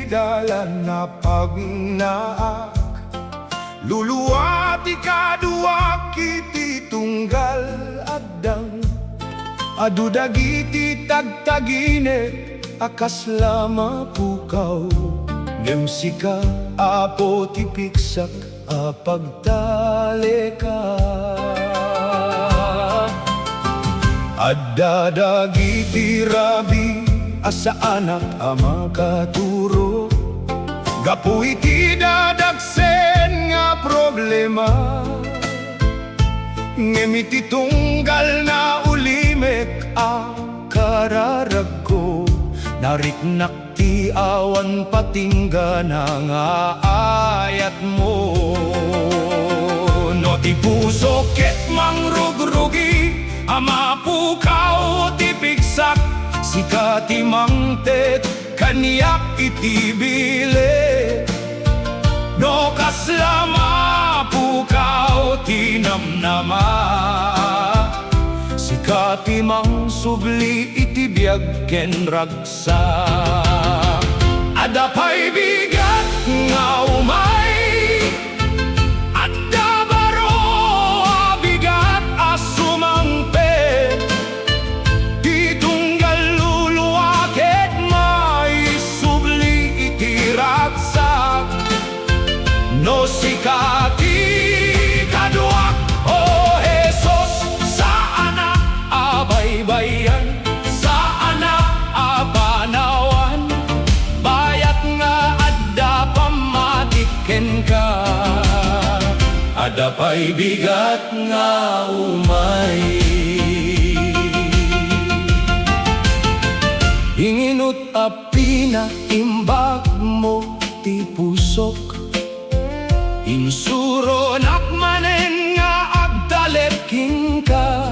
iti dalan na pagnaak, luluwa ti kaduak iti tunggal addang, adu dagiti tagtagine akas lama pukaw, ngem Sika Apo ti pigsak a pagtalekak. Adda dagiti rabi asa anak a makaturo, gapu iti dadagsen nga problema, ngem iti tunggal na ulimek a kararagko, nariknak ti awan patinggana nga ayat mo. No ti puso ket mangrugrugi, ama pukaw ti pigsak, Sika ti mangted kaniyak iti bile. No kaslama pukaw ti namnama, Sika ti mangsubli iti biag ken ragsa. Adda pay bigat nga umay, adda baro a bigat a sumangpe, ti tunggal luluwa ket maisubli iti ragsak. No Sika ti kaduak, o Jesus, saan na abaybayan, saan na apanawan, bayat nga adda pamatiken ka, adda pay bigat nga umay. Inginut a pinaimbag mo ti pusok, insuronak manen nga Agtalek ka,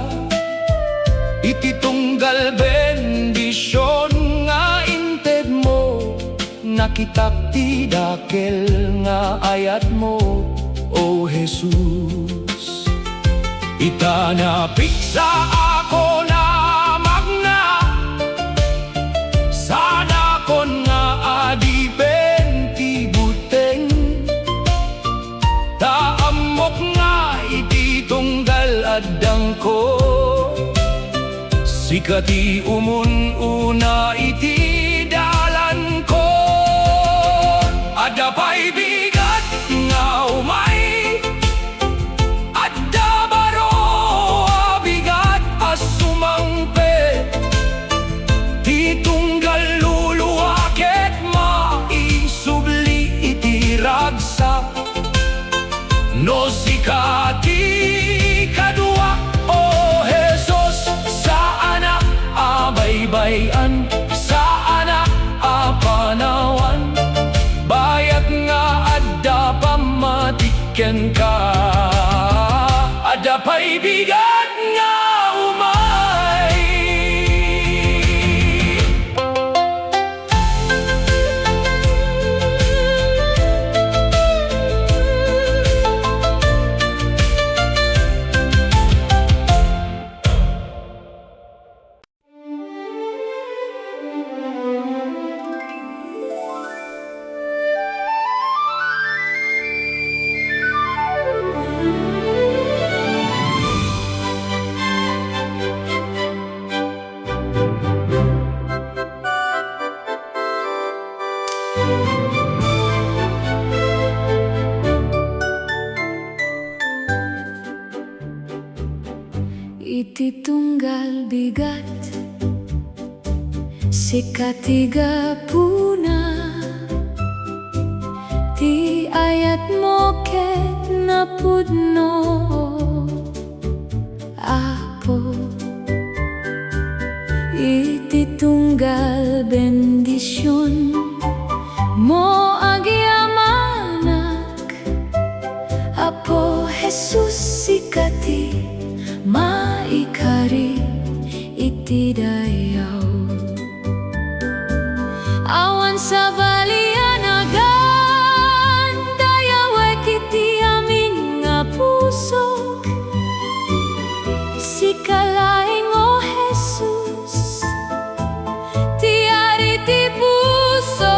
iti tunggal bendisyon nga inted mo, nakitak ti dakel nga ayat mo, o Jesus. Itana pigsa ako na magna, sana kon nga adiben ti buteng, taamok nga iti tunggal addang ko, Sika ti umun-una iti dalan ko. Adda pay bigat nga umay, adda baro a bigat a sumangpe, ti tunggal luluwa ket maisubli iti ragsak. No Sika ti kadua, o Jesus, saan na abaybayan, saan na apanawan, bayat nga adda pamatiken ka, adda pay bigat nga umay. Iti tunggal bigat, Sika tiga puna, ti ayat mo ket na Pudno, Apo. Iti tunggal bendisyon mo Agyamanak, Apo Jesus, Sika ti Maikaari iti Dayaw. Awan sa balianagan, Dayaw iti Amin nga puso, Sika laing o Jesus, ti ari ti puso.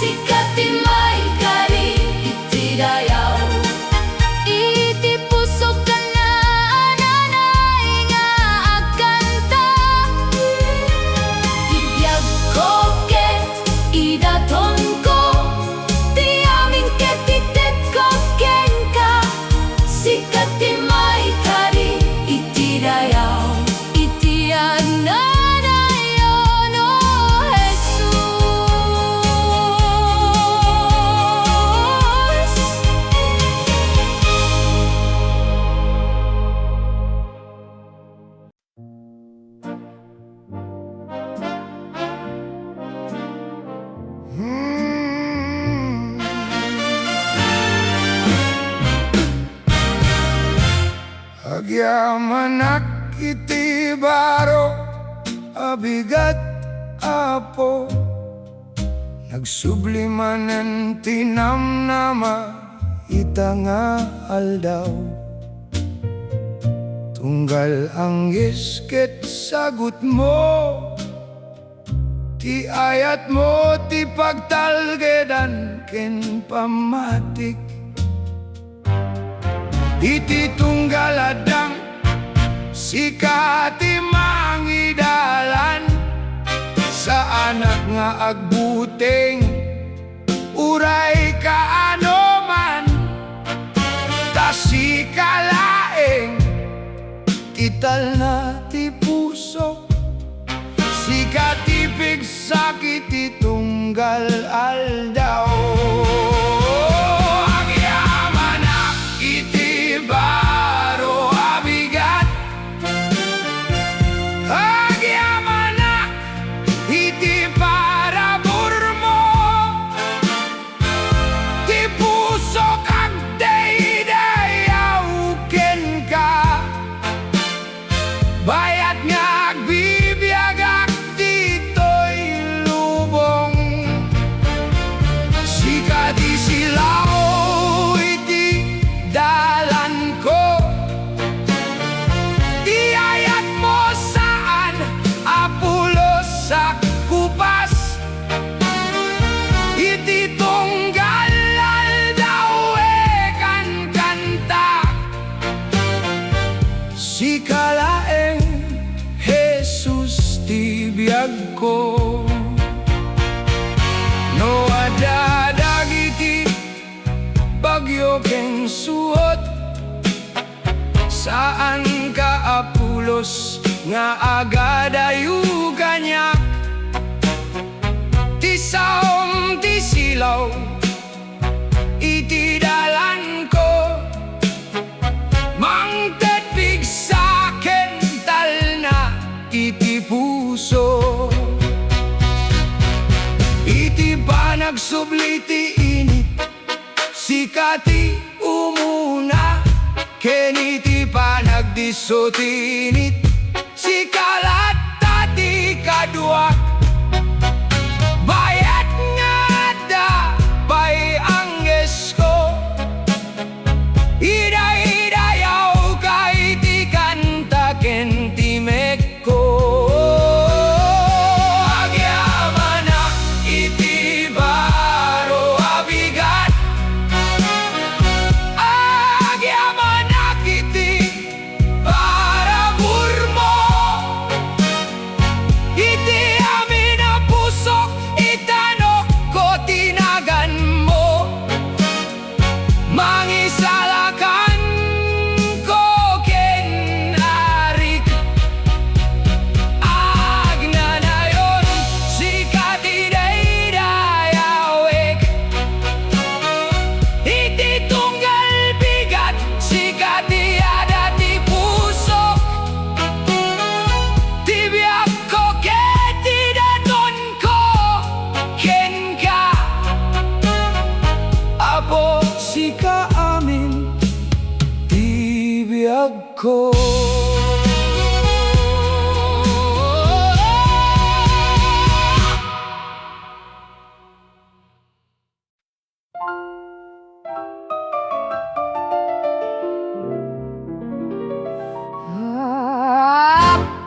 Sika ti Maikaari iti Dayaw. Iti puso ka na ananay nga agkanta. Ibiyag ko ket idaton ko, ti amin ket itet ko kenka. Sika ti Maikaari iti Dayaw. Iti agnanayon o Jesus. Agyamanak iti Baro, Bigat, Apo nagsublimanen ti Namnama, ita nga aldaw. Tunggal ang isket sagot mo, ti ayat mo ti pagtalgedan ken pamatik. Iti tunggal adang Sika ti mangidalan, sa anak nga agbuteng uray kaano man. Ta Sika laeng ital na ti puso, Sika ti pigsa kiti tunggal aldaw. Agyamanak iti Baro, Bigat. Agyamanak iti parabur mo, ti puso kag Idaydayawken ka. Bayat nga agbibiagak dito'y lubong, Sika di silaw iti dalan ko. Iayat mo saan apulos sa kupas, iti tunggal aldaw kan kanta. Sika laeng Jesus ti biag ko. No adda dagiti bagyo ken suot, saan ka apulos nga Agyamanak. Ti saom ti silaw iti dalan ko, mangted pigsa ken talna iti puso. Iti panagsubli ti init, Sika ti umuna, ken iti panagdiso ti init, Sika latta ti kaduak. Bayat nga da bay angges ko, Idaydayawka iti kanta ken ti mekko. Agyamanak iti Baro, Bigat. Agyamanak iti parabur mo, iti amin na pusok itanok ko tinagan mo. Mangisalakan ko ken arik, agnanayon Sika ti Idaydayawek. Iti tunggal bigat, Sika ti Adda ti puso, ti biag ko ket idaton ko kenka. Apo Sika amin ti biag ko.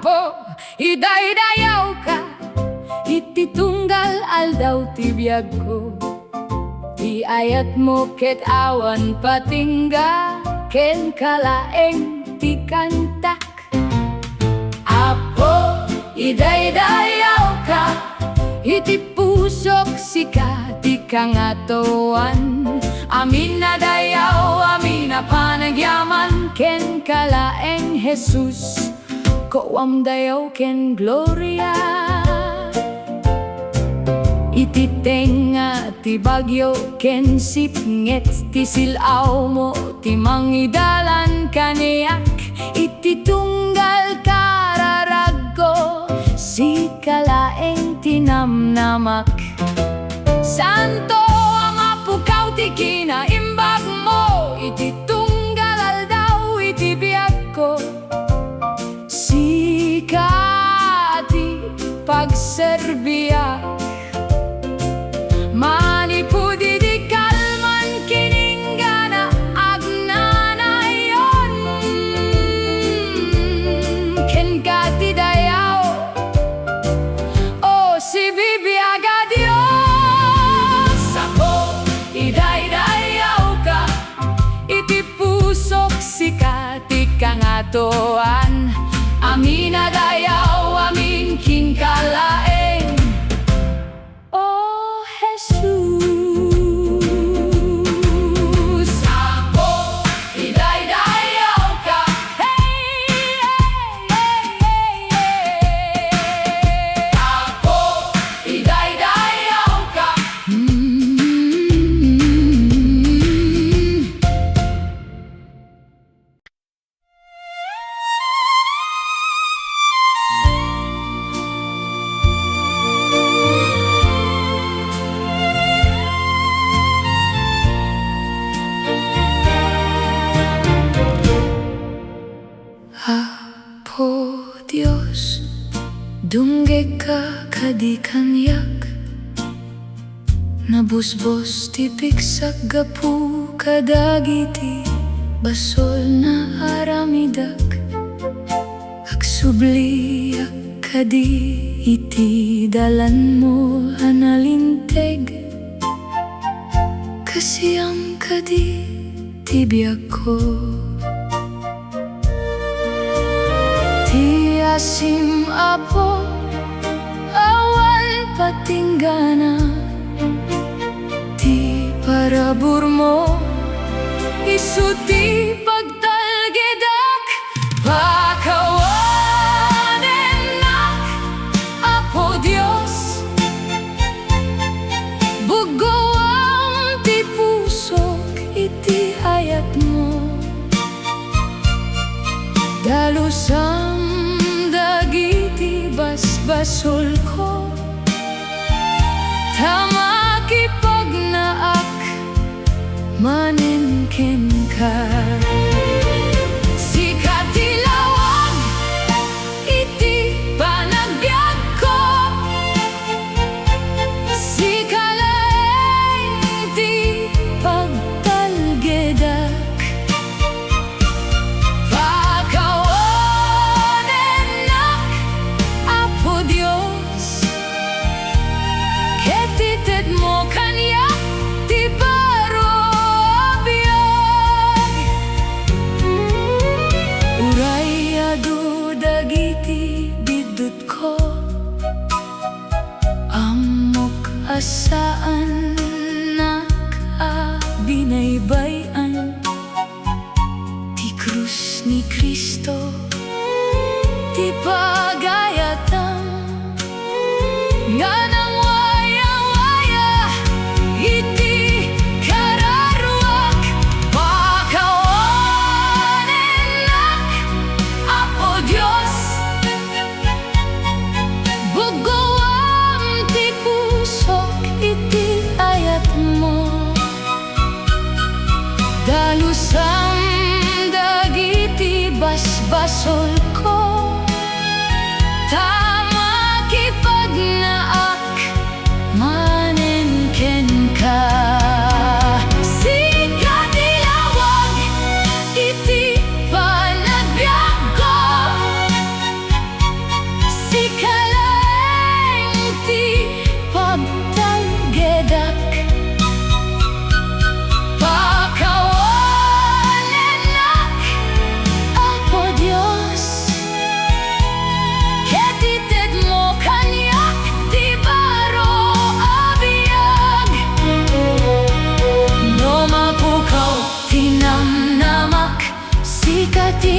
Apo Idaydayawka iti tunggal aldaw ti biag ko. Iayat mo ket awan patingga, ken kalaeng ti kantak. Apo Idaydayawka, iti pusok Sika ti kangatoan. Amin na Dayaw, amin na panagyaman, ken kalaeng Jesus, koam Dayaw ken gloria. Iti tenga ti bagyo ken sipnget, ti silaw mo ti mangidalan kaniyak. Iti tunggal kararagko, si kalaeng ti namnamak. Santo ang apukaw ti kinaimbag mo, iti tunggal aldaw iti BIAG ko. Sika ti pagserbiyak, manipudi di kalman kininggana agnanayon. Ken kati Dayaw, o si BIAG Dios. Apo Idaydayawka, iti pusok Sika ti kangatoan. Amin na Dayaw, amin king kalaeng, oh Jesus. Apo Idaydayawka, hey, hey, hey, hey, hey. Apo Idaydayawka. Apo Dios, dungge ka kadikanyak, nabusbos ti pigsa gapu kadagiti basol na aramidak. Agsubliak kadi iti dalan mo analinteg, kasiyam kadi ti BIAG ko. Ti asim Apo, awan patinggana, ti parabur mo, isu ti pagtalgedak. Pakawnennak, Apo Dios, bugawang ti pusok iti ayat mo. Dalusam dagiti basbasol ko, tamaki pagnaak, manen ken ka. Sika ti lawag, iti panagbiag ko, si kalaeng ti pagtalgedak. Ketited mo kanya ti Baro, BIAG.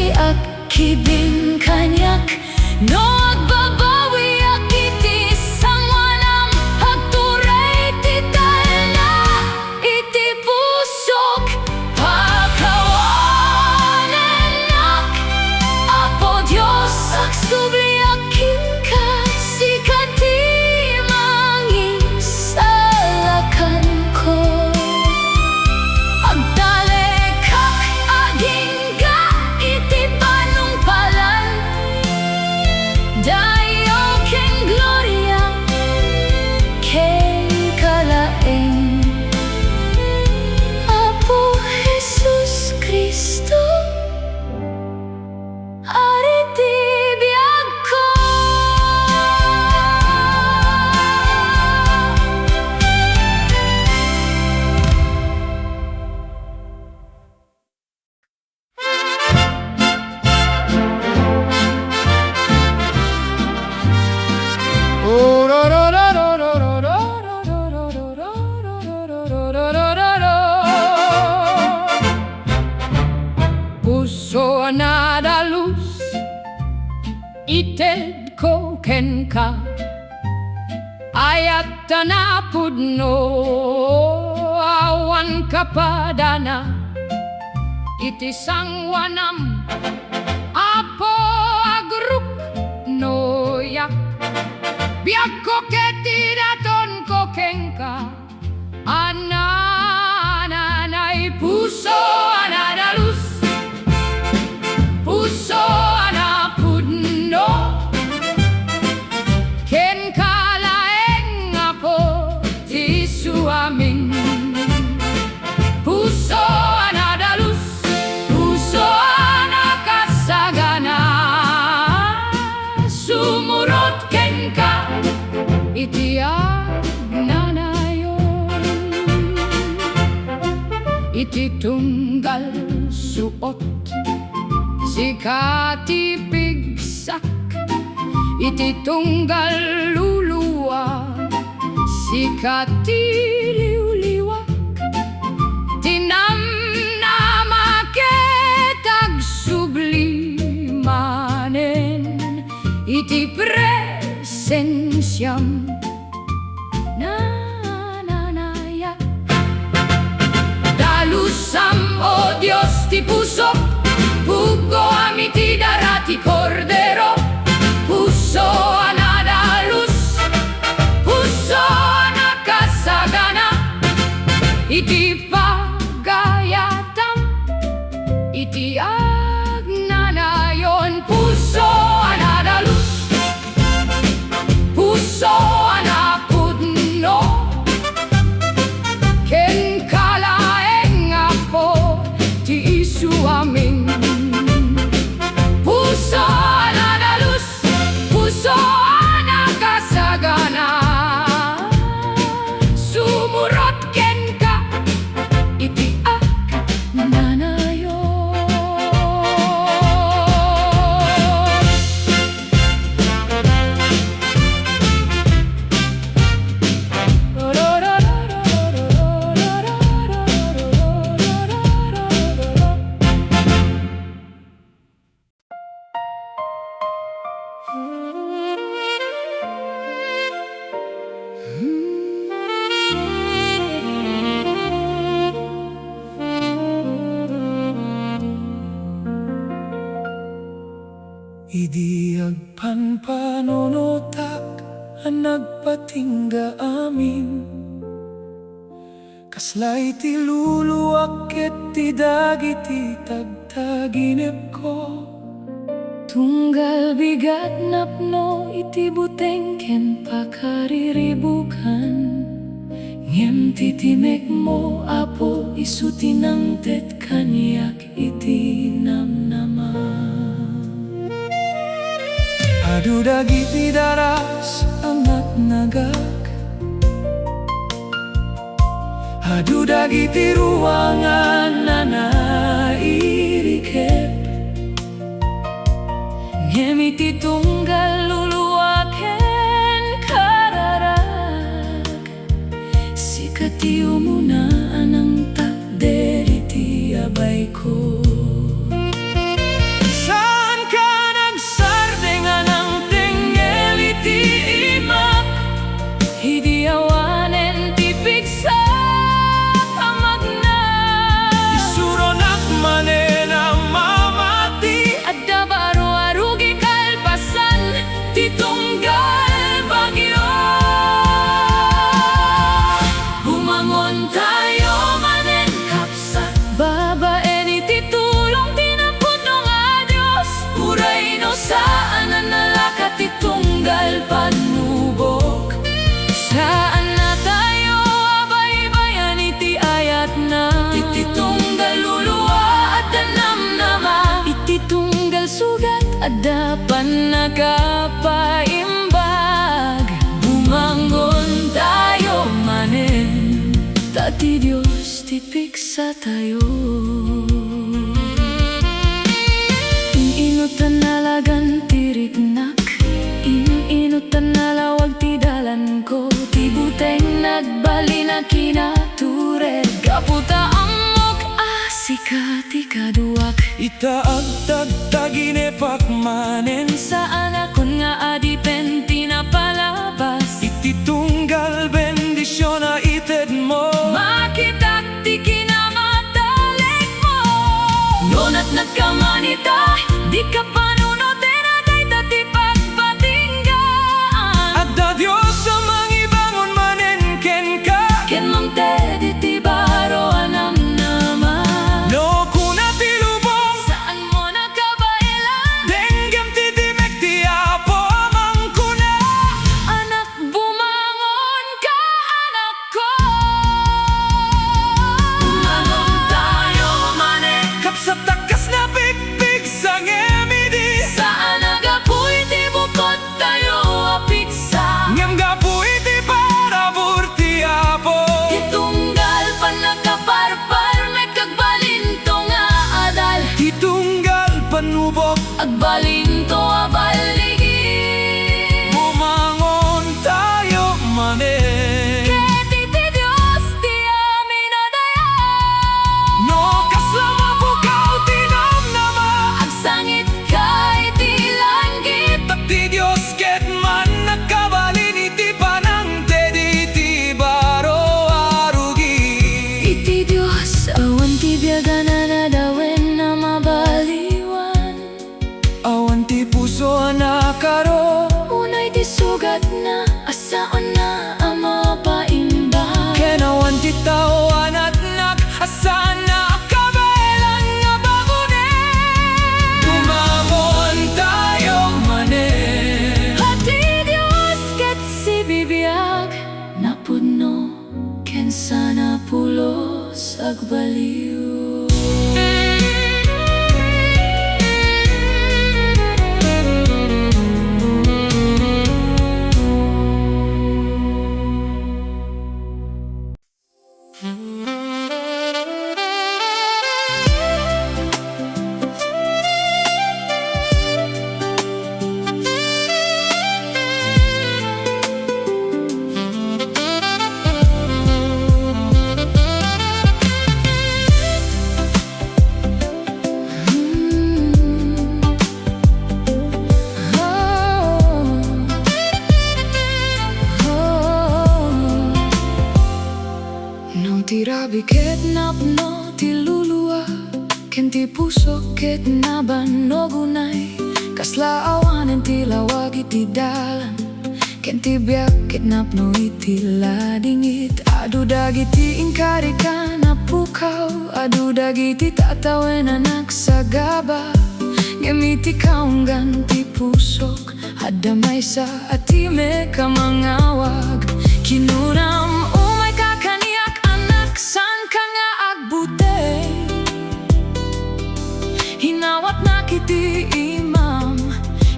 iti akibin kanyak no agbabawi akiti sangwanam hagturay ti talna iti pusok Pakawnennak Apo Dios agsubli akim ka Sika ti Mangisalakan ko Agtalek agingga iti panungpalan Dayaw ken gloria ken kalaeng Apo Jesus Cristo ari ti BIAG ko Puso Nadalus ited ko kenka ayat na Pudno awan kapadana iti sangwanam Apo agruk noyak biag ko ketidaton ko kenka ananay puso Nadalus Puso ana Pudno ken kalaeng Apo ti Amin Puso Nadalus Puso ana kasagana sumurot ken ka iti agnanayon iti tunggal suot Sika ti pigsak iti tunggal luluwa Sika ti liwliwak ti Namnama ket agsubli Manen iti presensyam nananaya Dalusam o Dios ti puso Pugo amiti darati cordero Puso Nadalus Puso nakasagana iti pagayatam iti agnanayon Puso Nadalus Puso Pudno ken kalaeng Apo ti Amin Puso Nadalus Puso nakasagana sumurot ken ka iti agnanayon Idi agpanpanonotak ang nagpatingga amin Kaslay ti luluwak ket ti dagiti tagtaginip ko Tunggal bigat napno iti buteng ken pakariribukan Ngem titimek mo Apo isu tinangtet kanyak iti Namnama Adu dagiti daras anak nagak Adu dagiti ruangan na nairikep Ngem iti tunggal luluwaken kararag Sika ti umunaan ang takder iti abay ko nagapaimbag. Bumangon tayo manen, Tati Dios ti pigsa tayo. Inutan nalagan tiriknak, inutan nalawag ti dalan ko. Ti buteng nagbali na kinatured, kaputa amok Sika ti kaduak. Itaagtag taginepak manen, Saan akon nga adipen pinapalabas. ititunggal bendisyon na ited mo. Makitak ti kinamadalek mo. Nonat nagkamanita, di ka panunod aday tati pagpatinggaan. Adda Dios sa mangibangon manen ken ka. Ken mam tedi ti Baro Namnama. No kuna ti lubong, Saan mo nakabailan? denggam ti dimek ti Apo mangkuna. Anak, bumangon ka, anak ko. Bumangon tayo manen, Kapsat takas na pigpig sa ngemidi. saan nagapuy ti bukod tayo apigsa. Ngem gapuy ti para burti Apo. Titunggal pa nakaparpar, may kagbalinto nga adal. Titunggal panubok, Agbalinto abaligi. bumangon tayo manen. Keti ti Dios ti amin na dayaw. No kaslama bukaw ti namnama. Agsangit kay ti langit. Tati Dios ket man nakabalin iti panang tedi ti Baro arugi. Iti Dios awan ti biyaga na nadawen na mabaliwan. Awan ti puso nakaro, Unay ti sugat na asaan na ang mapaimbag. kenawan ti tao anatnak, asan na kabelan nga bagunin. Bumangon tayo manen. Ati Dios ket si BIAG na Pudno ken sana pulos agbaliw. No tirabi ket napno ti lulua, ken ti puso ket nabanogunay. Kasla awanen ti lawag iti dalan, ken ti biag ket napno iti ladingit. Adu dagiti ingkari ka napukaw, adu dagiti tatawen anak sagaba. Ngemiti kaunggan ti pusok, hadamay sa atime ka mangawag. Kinunam umay kakaniak anak, san ka nga agbutay. Hinawat na kiti imam,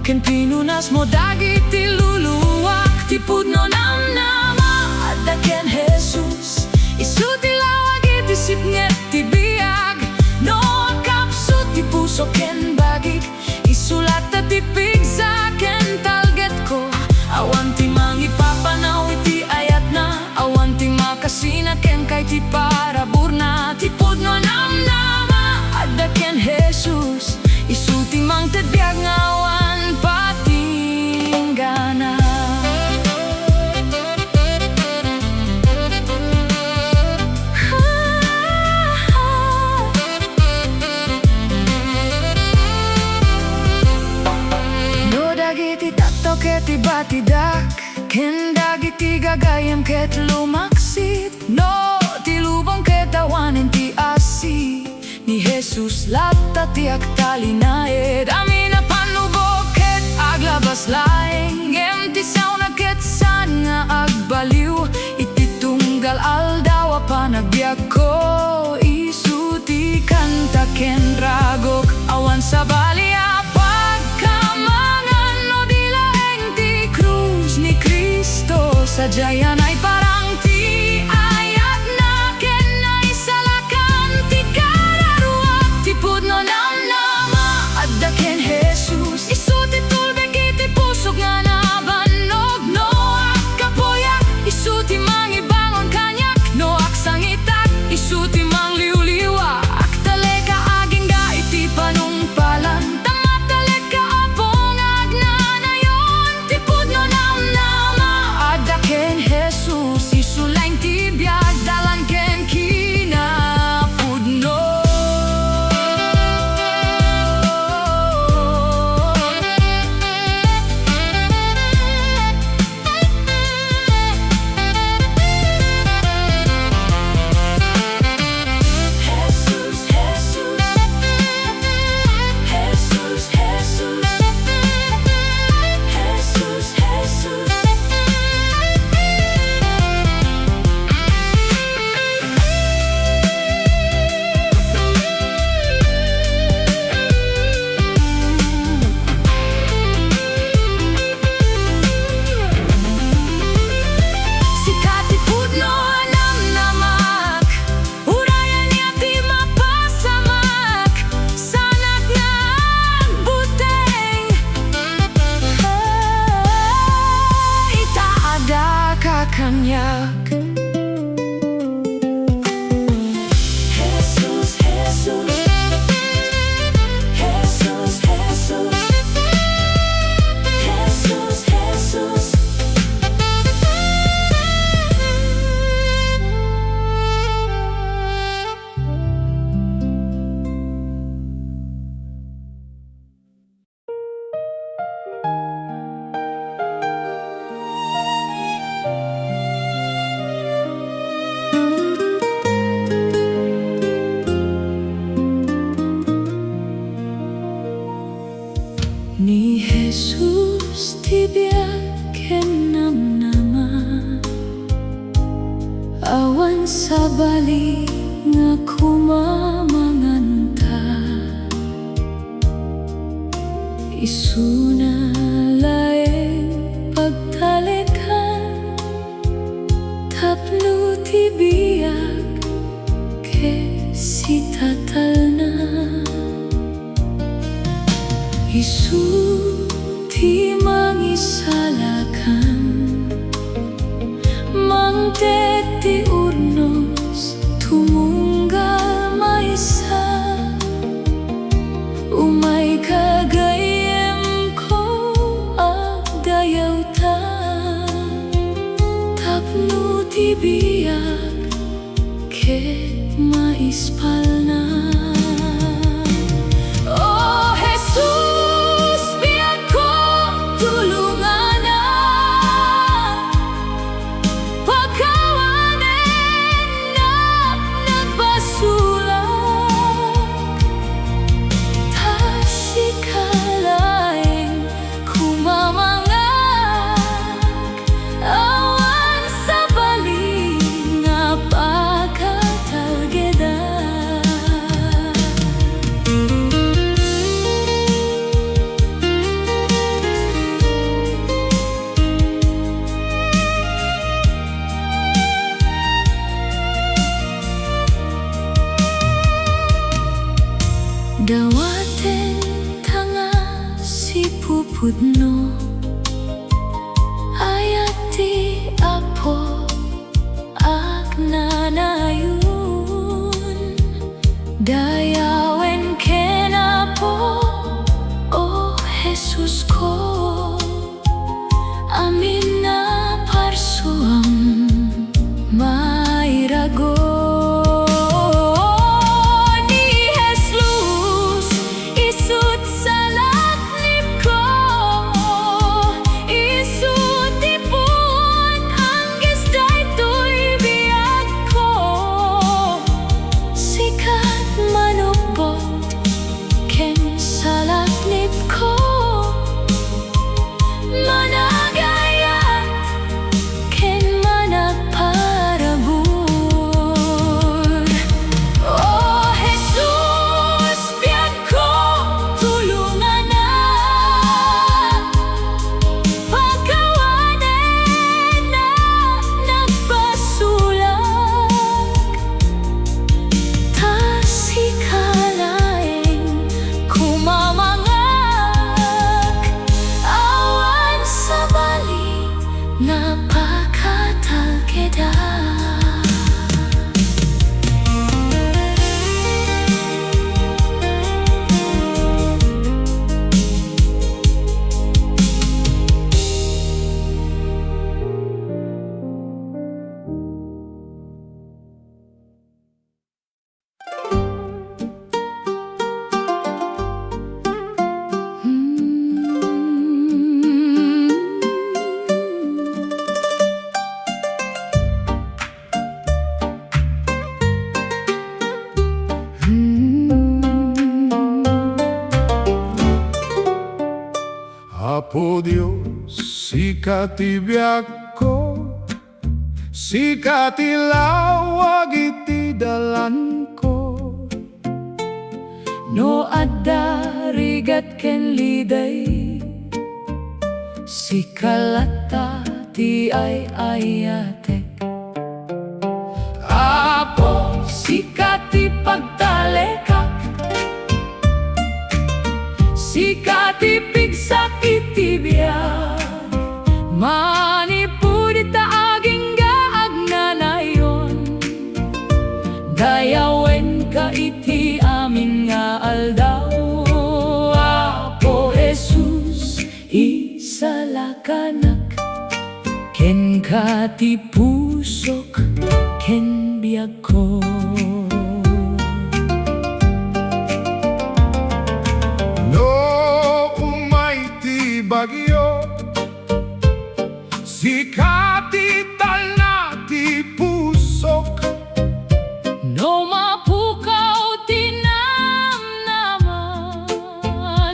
ken pinunas mo dagiti luluwak. Ti Pudno Namnama, Adda ken Jesus, isu ti lawag iti sipnget ti biag. No kapso ti puso ken bagik, isulat ti pigsa ken talget ko. Awan ti mangipapanaw iti ayat na, awan ti makasina ken kay ti paraburna. Ti Pudno Namnama, Adda ken Jesus, isu ti mangted biag nga awan patinggana. No dagiti tato ket ibatidak, ken dagiti gagayem ket lumaksit. No ti lubong ket awanen ti asi, ni Jesus latta ti agtalinaed. Amin na panubok ket aglabas laeng, ngem ti sauna ket san nga agbaliw. Iti tunggal aldaw a panagbiag ko, isu ti kanta ken ragok. Awan sa balia pagkamangan, no di sabali nga kumamanganta, isuna laeng pagtalekan, tapno ti biag ke si tatalna. Isu ti mangisalakan, mangte ti urnos tumunggal maysa. Umay kagayem ko Dayaw ta, tapno ti biag ke maispalna. Oh Jesus, biag ko tulunganan, Pakawnennak nagbasulak, ta Sika laeng kumamangak, awan sabali nga pagtalgeda. Dawaten tanga si Pudno, ayati Apo Agnanayun, dayawen ken Apo, o Jesus ko, Amin na parsuam mairago. Apo Dios, Sika ti biag ko, Sika ti lawag iti dalan ko. No Adda rigat ken liday, sikalata ti ayatek. Apo, Sika ti pagtalekak, Sika ti pigsa iti biag, manipudi ta aging gaagnanayon, dayawen ka iti amin nga aldaw. Apo Jesus, isalakanak, ken ka ti pusok, ken biag ko. Bagyo, Sika ti talna ti pusok, no mapukaw ti Namnama,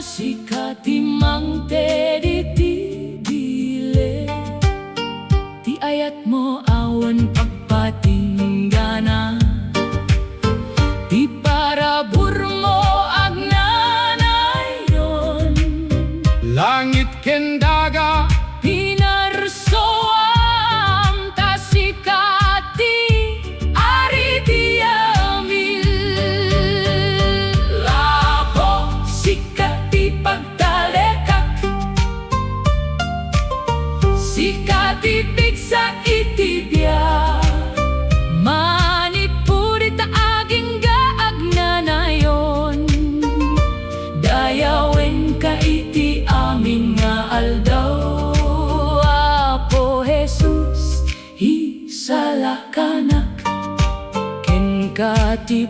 Sika ti mangte ti dile, ti ayat mo awan pagpatinggana, pigsa iti biag. Manipuri ta aging gaag na nayon. Dayawen ka iti amin nga aldaw. Apo Jesus, Isalakanak, Kenka ti